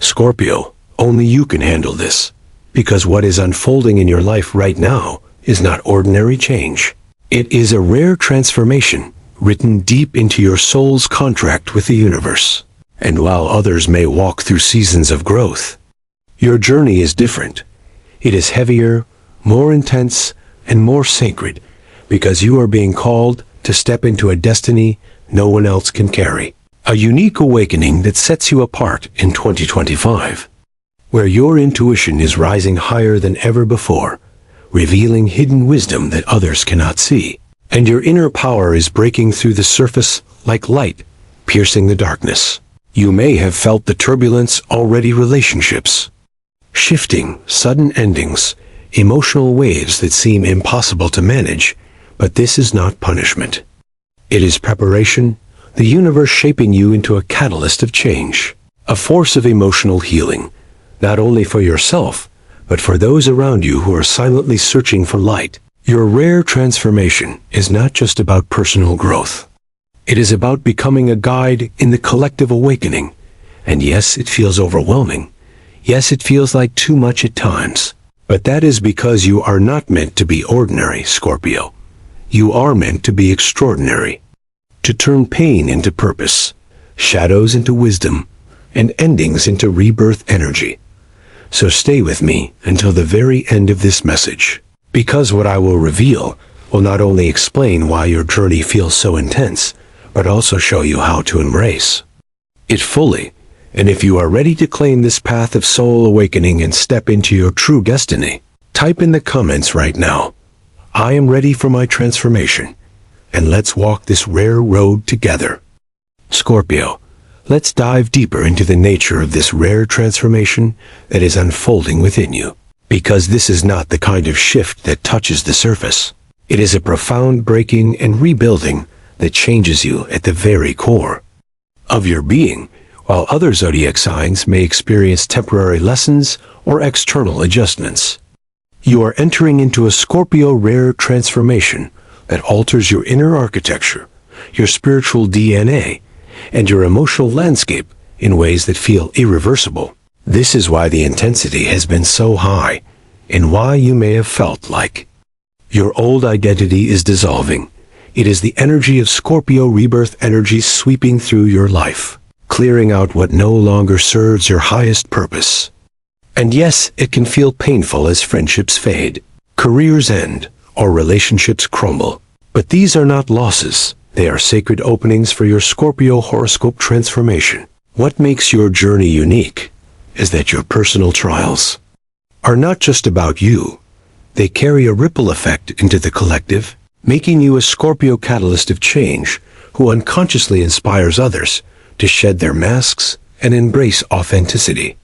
Scorpio, only you can handle this, because what is unfolding in your life right now is not ordinary change. It is a rare transformation written deep into your soul's contract with the universe. And while others may walk through seasons of growth, your journey is different. It is heavier, more intense, and more sacred, because you are being called to step into a destiny no one else can carry. A unique awakening that sets you apart in 2025, where your intuition is rising higher than ever before, revealing hidden wisdom that others cannot see. And your inner power is breaking through the surface like light, piercing the darkness. You may have felt the turbulence already. Relationships shifting, sudden endings, emotional waves that seem impossible to manage, but this is not punishment. It is preparation, the universe shaping you into a catalyst of change, a force of emotional healing, not only for yourself, but for those around you who are silently searching for light. Your rare transformation is not just about personal growth. It is about becoming a guide in the collective awakening. And yes, it feels overwhelming. Yes, it feels like too much at times. But that is because you are not meant to be ordinary, Scorpio. You are meant to be extraordinary. To turn pain into purpose, shadows into wisdom, and endings into rebirth energy. So stay with me until the very end of this message, because what I will reveal will not only explain why your journey feels so intense, but also show you how to embrace it fully. And if you are ready to claim this path of soul awakening and step into your true destiny, type in the comments right now, "I am ready for my transformation," and let's walk this rare road together. Scorpio, let's dive deeper into the nature of this rare transformation that is unfolding within you. Because this is not the kind of shift that touches the surface. It is a profound breaking and rebuilding that changes you at the very core of your being. While other zodiac signs may experience temporary lessons or external adjustments, you are entering into a Scorpio rare transformation that alters your inner architecture, your spiritual DNA, and your emotional landscape in ways that feel irreversible. This is why the intensity has been so high, and why you may have felt like your old identity is dissolving. It is the energy of Scorpio rebirth energy sweeping through your life, clearing out what no longer serves your highest purpose. And yes, it can feel painful as friendships fade, careers end, or relationships crumble. But these are not losses. They are sacred openings for your Scorpio horoscope transformation. What makes your journey unique is that your personal trials are not just about you. They carry a ripple effect into the collective, making you a Scorpio catalyst of change who unconsciously inspires others to shed their masks and embrace authenticity.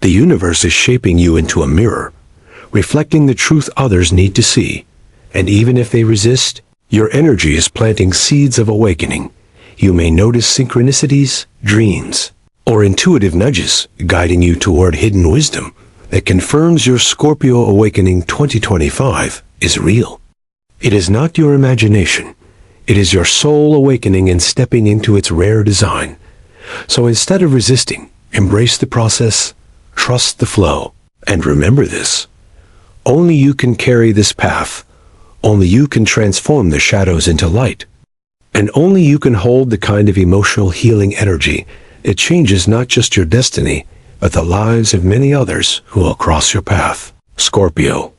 The universe is shaping you into a mirror, reflecting the truth others need to see. And even if they resist, your energy is planting seeds of awakening. You may notice synchronicities, dreams, or intuitive nudges guiding you toward hidden wisdom that confirms your Scorpio awakening 2025 is real. It is not your imagination. It is your soul awakening and stepping into its rare design. So instead of resisting, embrace the process, trust the flow, and remember this. Only you can carry this path. Only you can transform the shadows into light. And only you can hold the kind of emotional healing energy that changes not just your destiny, but the lives of many others who will cross your path. Scorpio.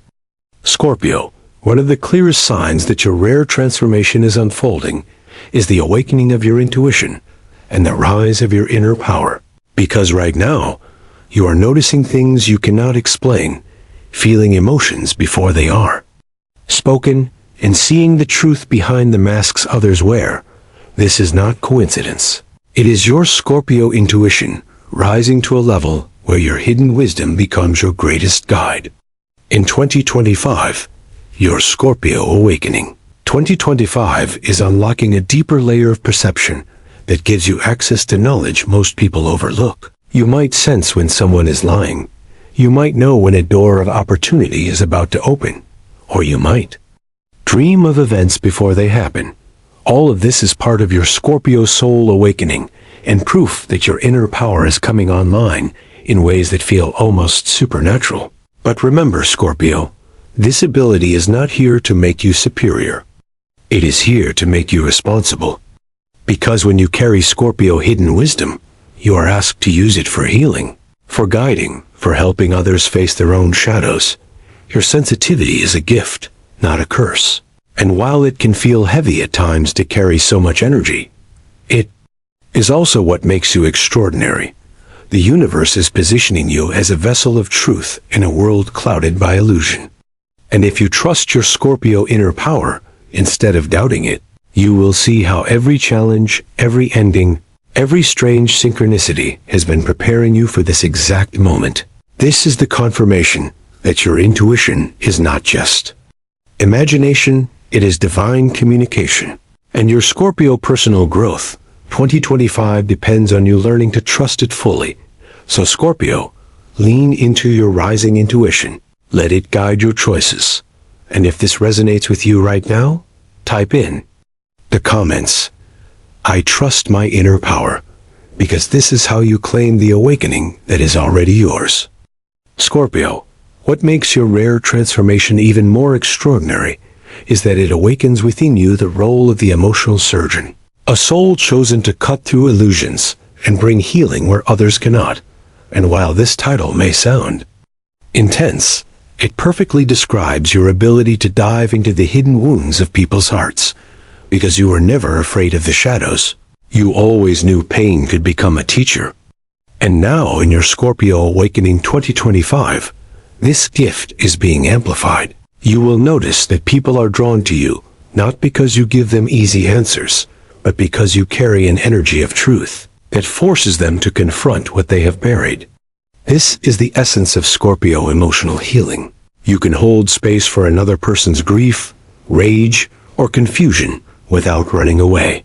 Scorpio, one of the clearest signs that your rare transformation is unfolding is the awakening of your intuition and the rise of your inner power. Because right now, you are noticing things you cannot explain, feeling emotions before they are spoken, and seeing the truth behind the masks others wear. This is not coincidence. It is your Scorpio intuition rising to a level where your hidden wisdom becomes your greatest guide. In 2025, your Scorpio awakening. 2025 is unlocking a deeper layer of perception that gives you access to knowledge most people overlook. You might sense when someone is lying. You might know when a door of opportunity is about to open. Or you might dream of events before they happen. All of this is part of your Scorpio soul awakening and proof that your inner power is coming online in ways that feel almost supernatural. But remember, Scorpio, this ability is not here to make you superior. It is here to make you responsible. Because when you carry Scorpio hidden wisdom, you are asked to use it for healing, for guiding, for helping others face their own shadows. Your sensitivity is a gift, not a curse. And while it can feel heavy at times to carry so much energy, it is also what makes you extraordinary. The universe is positioning you as a vessel of truth in a world clouded by illusion. And if you trust your Scorpio inner power, instead of doubting it, you will see how every challenge, every ending, every strange synchronicity has been preparing you for this exact moment. This is the confirmation that your intuition is not just imagination, it is divine communication. And your Scorpio personal growth, 2025, depends on you learning to trust it fully. So Scorpio, lean into your rising intuition. Let it guide your choices. And if this resonates with you right now, type in the comments, "I trust my inner power," because this is how you claim the awakening that is already yours. Scorpio, what makes your rare transformation even more extraordinary is that it awakens within you the role of the emotional surgeon, a soul chosen to cut through illusions and bring healing where others cannot. And while this title may sound intense, it perfectly describes your ability to dive into the hidden wounds of people's hearts. Because you were never afraid of the shadows. You always knew pain could become a teacher. And now in your Scorpio Awakening 2025, this gift is being amplified. You will notice that people are drawn to you, not because you give them easy answers, but because you carry an energy of truth that forces them to confront what they have buried. This is the essence of Scorpio emotional healing. You can hold space for another person's grief, rage, or confusion without running away.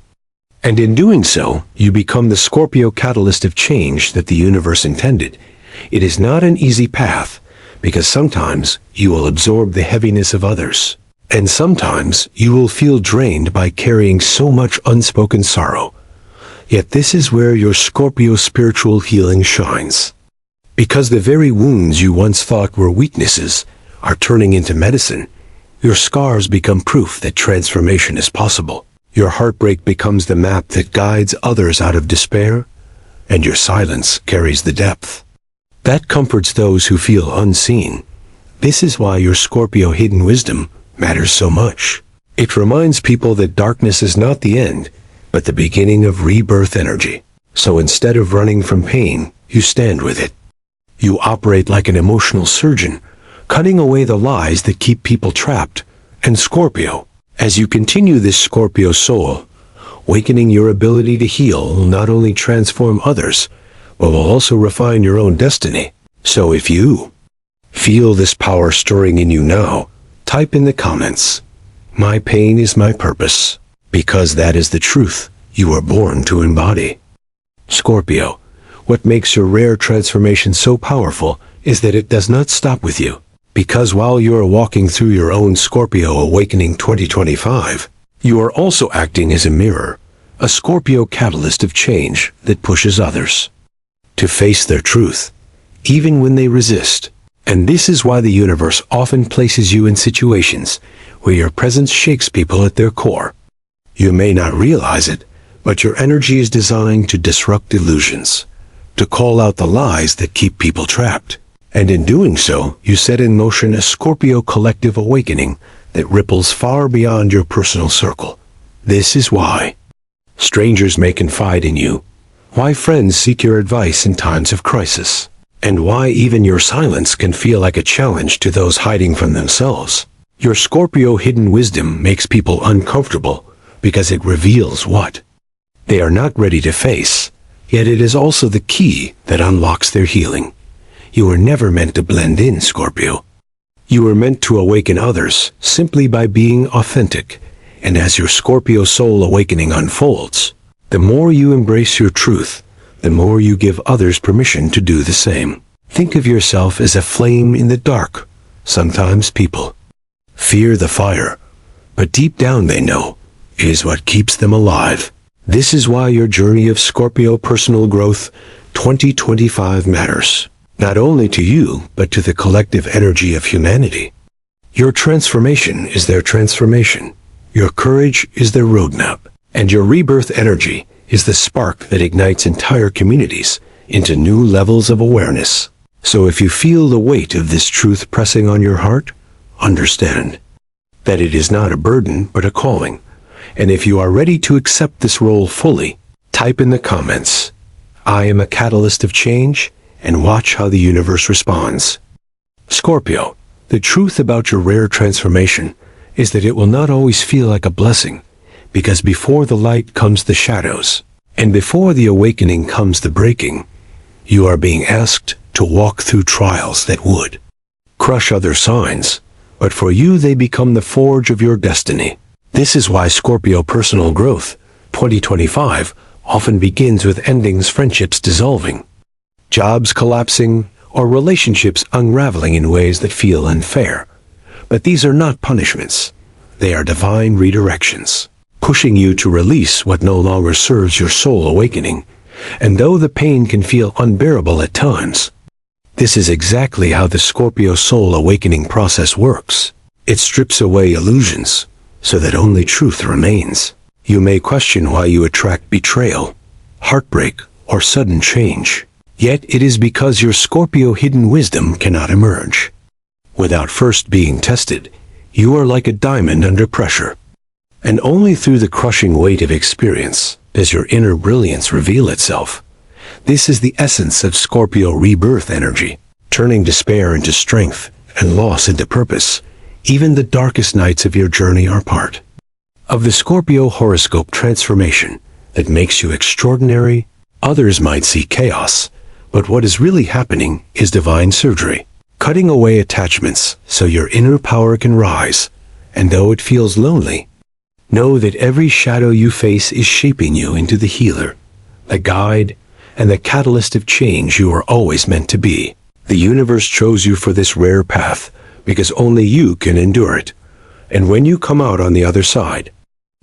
And in doing so, you become the Scorpio catalyst of change that the universe intended. It is not an easy path, because sometimes you will absorb the heaviness of others, and sometimes you will feel drained by carrying so much unspoken sorrow. Yet this is where your Scorpio spiritual healing shines. Because the very wounds you once thought were weaknesses are turning into medicine. Your scars become proof that transformation is possible. Your heartbreak becomes the map that guides others out of despair, and your silence carries the depth that comforts those who feel unseen. This is why your Scorpio hidden wisdom matters so much. It reminds people that darkness is not the end, but the beginning of rebirth energy. So instead of running from pain, you stand with it. You operate like an emotional surgeon, cutting away the lies that keep people trapped. And Scorpio, as you continue this Scorpio soul, awakening your ability to heal will not only transform others, but will also refine your own destiny. So if you feel this power stirring in you now, type in the comments, "My pain is my purpose," because that is the truth you were born to embody. Scorpio, what makes your rare transformation so powerful is that it does not stop with you. Because while you are walking through your own Scorpio Awakening 2025, you are also acting as a mirror, a Scorpio catalyst of change that pushes others to face their truth, even when they resist. And this is why the universe often places you in situations where your presence shakes people at their core. You may not realize it, but your energy is designed to disrupt illusions, to call out the lies that keep people trapped. And in doing so, you set in motion a Scorpio collective awakening that ripples far beyond your personal circle. This is why strangers may confide in you, why friends seek your advice in times of crisis, and why even your silence can feel like a challenge to those hiding from themselves. Your Scorpio hidden wisdom makes people uncomfortable because it reveals what they are not ready to face, yet it is also the key that unlocks their healing. You were never meant to blend in, Scorpio. You were meant to awaken others simply by being authentic. And as your Scorpio soul awakening unfolds, the more you embrace your truth, the more you give others permission to do the same. Think of yourself as a flame in the dark. Sometimes people fear the fire, but deep down they know it is what keeps them alive. This is why your journey of Scorpio personal growth 2025 matters. not only to you, but to the collective energy of humanity. Your transformation is their transformation. Your courage is their roadmap. And your rebirth energy is the spark that ignites entire communities into new levels of awareness. So if you feel the weight of this truth pressing on your heart, understand that it is not a burden but a calling. And if you are ready to accept this role fully, type in the comments, "I am a catalyst of change," and watch how the universe responds. Scorpio, the truth about your rare transformation is that it will not always feel like a blessing, because before the light comes the shadows, and before the awakening comes the breaking. You are being asked to walk through trials that would crush other signs, but for you they become the forge of your destiny. This is why Scorpio personal growth 2025 often begins with endings, friendships dissolving, jobs collapsing, or relationships unraveling in ways that feel unfair. But these are not punishments. They are divine redirections, pushing you to release what no longer serves your soul awakening. And though the pain can feel unbearable at times, this is exactly how the Scorpio soul awakening process works. It strips away illusions so that only truth remains. You may question why you attract betrayal, heartbreak, or sudden change. Yet it is because your Scorpio hidden wisdom cannot emerge without first being tested. You are like a diamond under pressure, and only through the crushing weight of experience does your inner brilliance reveal itself. This is the essence of Scorpio rebirth energy, turning despair into strength and loss into purpose. Even the darkest nights of your journey are part of the Scorpio horoscope transformation that makes you extraordinary. Others might see chaos, but what is really happening is divine surgery, cutting away attachments so your inner power can rise. And though it feels lonely, know that every shadow you face is shaping you into the healer, the guide, and the catalyst of change you are always meant to be. The universe chose you for this rare path because only you can endure it. And when you come out on the other side,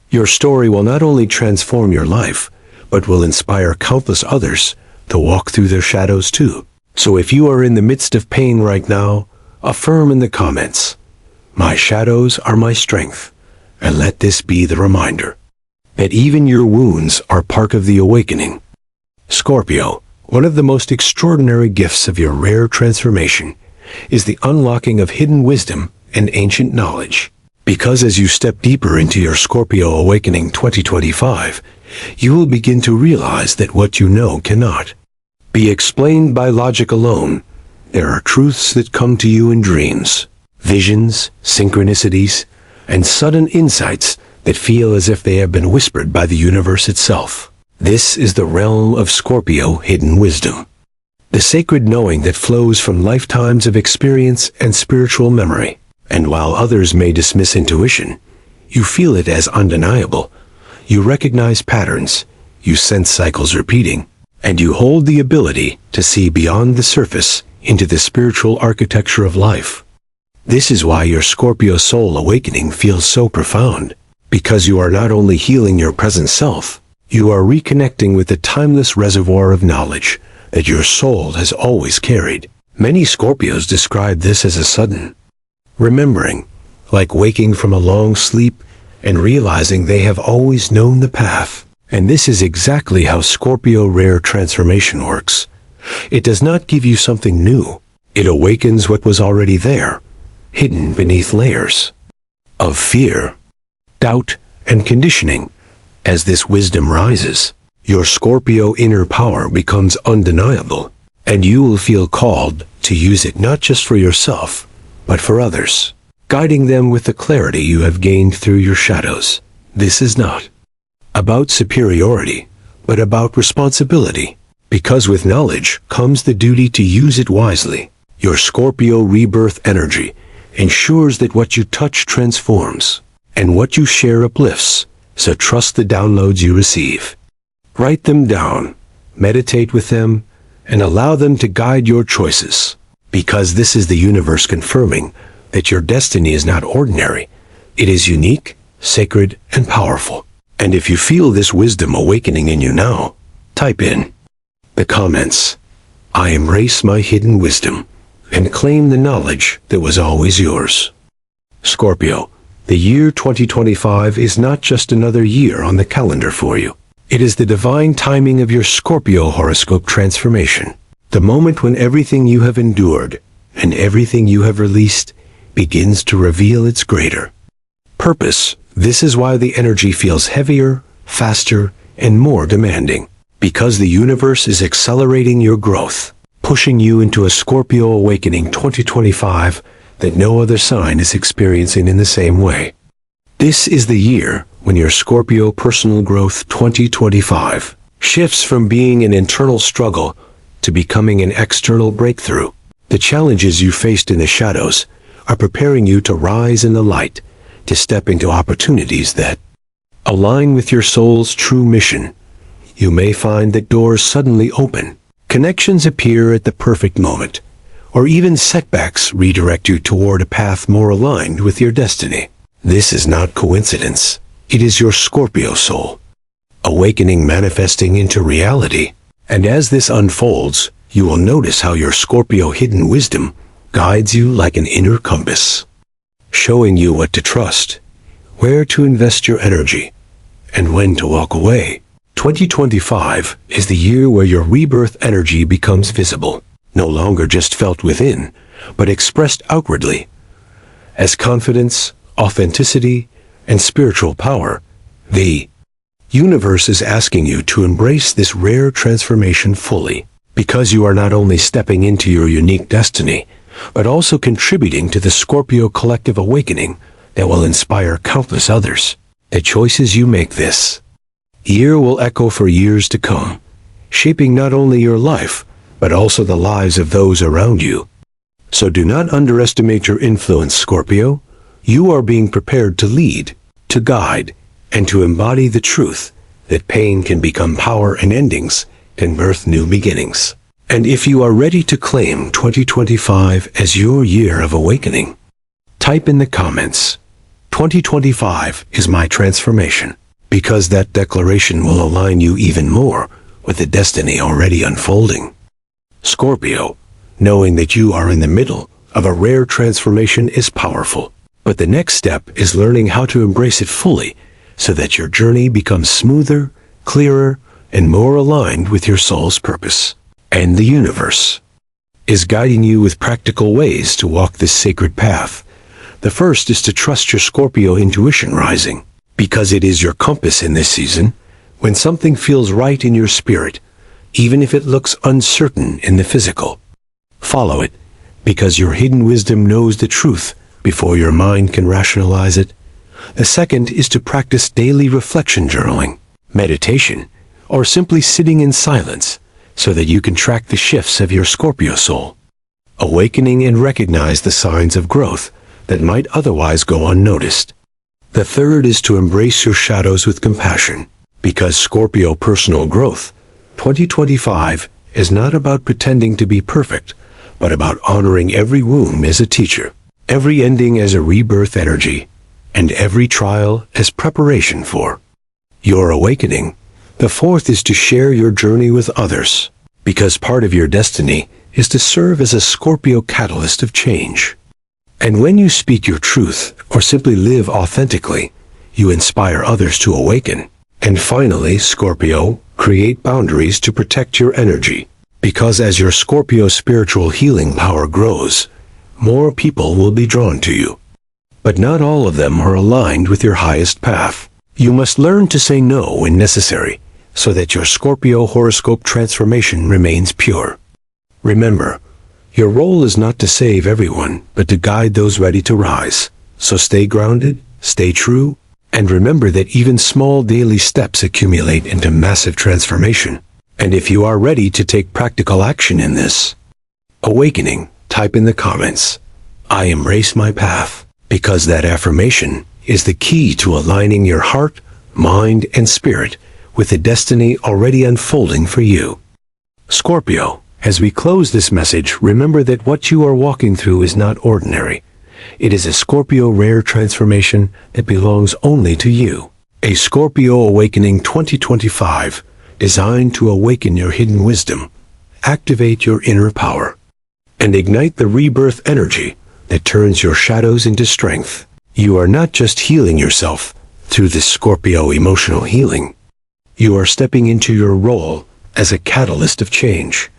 your story will not only transform your life, but will inspire countless others to walk through their shadows too. So if you are in the midst of pain right now, affirm in the comments, "My shadows are my strength." And let this be the reminder that even your wounds are part of the awakening. Scorpio, one of the most extraordinary gifts of your rare transformation is the unlocking of hidden wisdom and ancient knowledge. Because as you step deeper into your Scorpio awakening 2025, you will begin to realize that what you know cannot be explained by logic alone. There are truths that come to you in dreams, visions, synchronicities, and sudden insights that feel as if they have been whispered by the universe itself. This is the realm of Scorpio hidden wisdom, the sacred knowing that flows from lifetimes of experience and spiritual memory. And while others may dismiss intuition, you feel it as undeniable. You recognize patterns, you sense cycles repeating, and you hold the ability to see beyond the surface into the spiritual architecture of life. This is why your Scorpio soul awakening feels so profound, because you are not only healing your present self, you are reconnecting with the timeless reservoir of knowledge that your soul has always carried. Many Scorpios describe this as a sudden remembering, like waking from a long sleep and realizing they have always known the path. And this is exactly how Scorpio rare transformation works. It does not give you something new. It awakens what was already there, hidden beneath layers of fear, doubt, and conditioning. As this wisdom rises, your Scorpio inner power becomes undeniable, and you will feel called to use it not just for yourself, but for others, guiding them with the clarity you have gained through your shadows. This is not about superiority, but about responsibility, because with knowledge comes the duty to use it wisely. Your Scorpio rebirth energy ensures that what you touch transforms, and what you share uplifts, so trust the downloads you receive. Write them down, meditate with them, and allow them to guide your choices, because this is the universe confirming that your destiny is not ordinary. It is unique, sacred, and powerful. And if you feel this wisdom awakening in you now, type in the comments, I embrace my hidden wisdom and claim the knowledge that was always yours. Scorpio, the year 2025 is not just another year on the calendar for you. It is the divine timing of your Scorpio horoscope transformation. The moment when everything you have endured and everything you have released begins to reveal its greater purpose. This is why the energy feels heavier, faster, and more demanding. Because the universe is accelerating your growth, pushing you into a Scorpio awakening 2025 that no other sign is experiencing in the same way. This is the year when your Scorpio personal growth 2025 shifts from being an internal struggle to becoming an external breakthrough. The challenges you faced in the shadows are preparing you to rise in the light, to step into opportunities that align with your soul's true mission. You may find that doors suddenly open, connections appear at the perfect moment, or even setbacks redirect you toward a path more aligned with your destiny. This is not coincidence. It is your Scorpio soul awakening, manifesting into reality. And as this unfolds, you will notice how your Scorpio hidden wisdom guides you like an inner compass, showing you what to trust, where to invest your energy, and when to walk away. 2025 is the year where your rebirth energy becomes visible, no longer just felt within, but expressed outwardly as confidence, authenticity, and spiritual power. The universe is asking you to embrace this rare transformation fully, because you are not only stepping into your unique destiny, but also contributing to the Scorpio collective awakening that will inspire countless others. The choices you make this year will echo for years to come, shaping not only your life, but also the lives of those around you. So do not underestimate your influence, Scorpio. You are being prepared to lead, to guide, and to embody the truth that pain can become power and endings can birth new beginnings. And if you are ready to claim 2025 as your year of awakening, type in the comments, 2025 is my transformation, because that declaration will align you even more with the destiny already unfolding. Scorpio, knowing that you are in the middle of a rare transformation is powerful, but the next step is learning how to embrace it fully so that your journey becomes smoother, clearer, and more aligned with your soul's purpose. And the universe is guiding you with practical ways to walk this sacred path. The first is to trust your Scorpio intuition rising, because it is your compass in this season. When something feels right in your spirit, even if it looks uncertain in the physical, follow it, because your hidden wisdom knows the truth before your mind can rationalize it. The second is to practice daily reflection journaling, meditation, or simply sitting in silence, so that you can track the shifts of your Scorpio soul, awakening and recognize the signs of growth that might otherwise go unnoticed. The third is to embrace your shadows with compassion, because Scorpio personal growth 2025 is not about pretending to be perfect, but about honoring every wound as a teacher, every ending as a rebirth energy, and every trial as preparation for your awakening. The fourth is to share your journey with others, because part of your destiny is to serve as a Scorpio catalyst of change. And when you speak your truth or simply live authentically, you inspire others to awaken. And finally, Scorpio, create boundaries to protect your energy, because as your Scorpio spiritual healing power grows, more people will be drawn to you. But not all of them are aligned with your highest path. You must learn to say no when necessary, so that your Scorpio horoscope transformation remains pure. Remember, your role is not to save everyone, but to guide those ready to rise. So stay grounded, stay true, and remember that even small daily steps accumulate into massive transformation. And if you are ready to take practical action in this awakening, type in the comments, I embrace my path, because that affirmation is the key to aligning your heart, mind, and spirit with the destiny already unfolding for you. Scorpio, as we close this message, remember that what you are walking through is not ordinary. It is a Scorpio rare transformation that belongs only to you. A Scorpio Awakening 2025, designed to awaken your hidden wisdom, activate your inner power and ignite the rebirth energy that turns your shadows into strength. You are not just healing yourself through this Scorpio emotional healing. You are stepping into your role as a catalyst of change,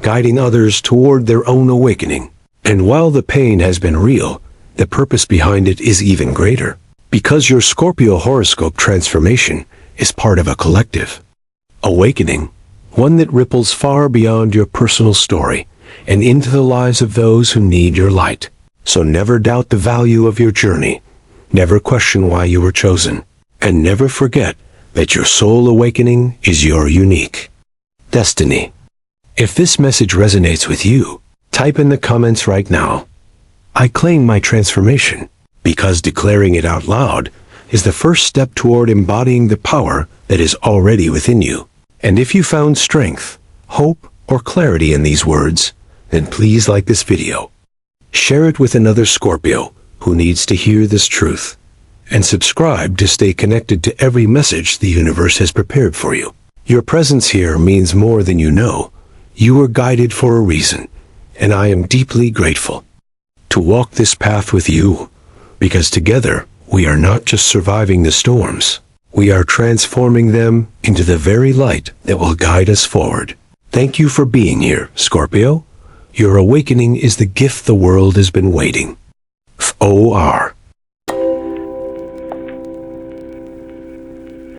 guiding others toward their own awakening. And while the pain has been real, the purpose behind it is even greater. Because your Scorpio horoscope transformation is part of a collective awakening, one that ripples far beyond your personal story and into the lives of those who need your light. So never doubt the value of your journey, never question why you were chosen, and never forget that your soul awakening is your unique destiny. If this message resonates with you, type in the comments right now, "I claim my transformation," because declaring it out loud is the first step toward embodying the power that is already within you. And if you found strength, hope, or clarity in these words, then please like this video. Share it with another Scorpio who needs to hear this truth, and subscribe to stay connected to every message the universe has prepared for you. Your presence here means more than you know. You were guided for a reason, and I am deeply grateful to walk this path with you, because together we are not just surviving the storms, we are transforming them into the very light that will guide us forward. Thank you for being here, Scorpio. Your awakening is the gift the world has been waiting for.